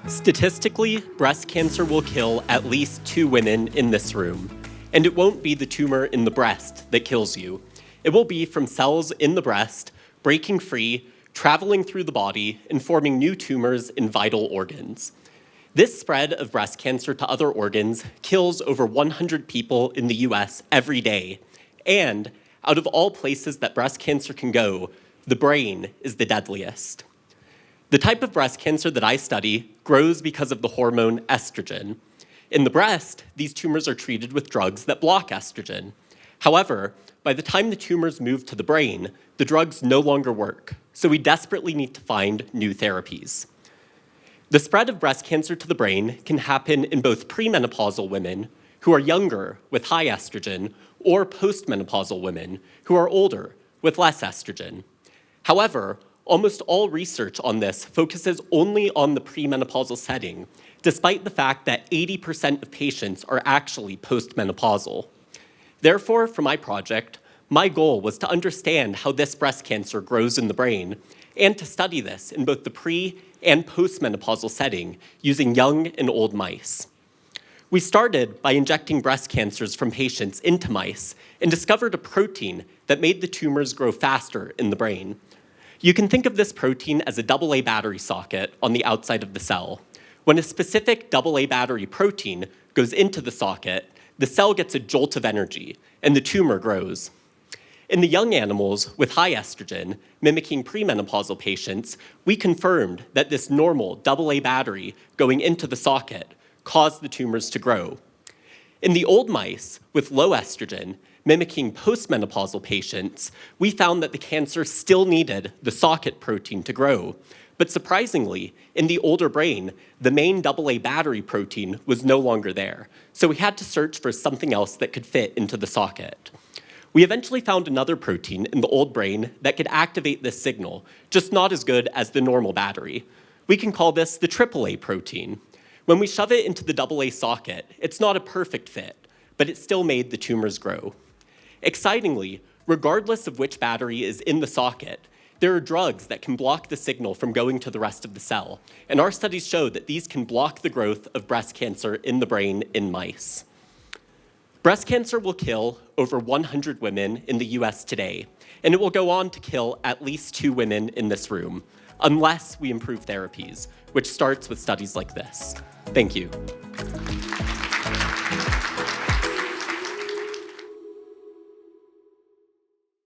Statistically, breast cancer will kill at least 2 women in this room. And it won't be the tumor in the breast that kills you. It will be from cells in the breast, breaking free, traveling through the body, and forming new tumors in vital organs. This spread of breast cancer to other organs kills over 100 people in the US every day. And out of all places that breast cancer can go, the brain is the deadliest. The type of breast cancer that I study grows because of the hormone estrogen. In the breast, these tumors are treated with drugs that block estrogen. However, by the time the tumors move to the brain, the drugs no longer work, so we desperately need to find new therapies. The spread of breast cancer to the brain can happen in both premenopausal women, who are younger with high estrogen, or postmenopausal women, who are older with less estrogen. However, almost all research on this focuses only on the premenopausal setting, despite the fact that 80% of patients are actually postmenopausal. Therefore, for my project, my goal was to understand how this breast cancer grows in the brain and to study this in both the pre- and postmenopausal setting using young and old mice. We started by injecting breast cancers from patients into mice and discovered a protein that made the tumors grow faster in the brain. You can think of this protein as a AA battery socket on the outside of the cell. When a specific AA battery protein goes into the socket, the cell gets a jolt of energy, and the tumor grows. In the young animals with high estrogen, mimicking premenopausal patients, we confirmed that this normal AA battery going into the socket caused the tumors to grow. In the old mice with low estrogen, mimicking postmenopausal patients, we found that the cancer still needed the socket protein to grow. But surprisingly, in the older brain, the main AA battery protein was no longer there, so we had to search for something else that could fit into the socket. We eventually found another protein in the old brain that could activate this signal, just not as good as the normal battery. We can call this the AAA protein. When we shove it into the AA socket, it's not a perfect fit, but it still made the tumors grow. Excitingly, regardless of which battery is in the socket, there are drugs that can block the signal from going to the rest of the cell, and our studies show that these can block the growth of breast cancer in the brain in mice. Breast cancer will kill over 100 women in the US today, and it will go on to kill at least 2 women in this room, unless we improve therapies, which starts with studies like this. Thank you.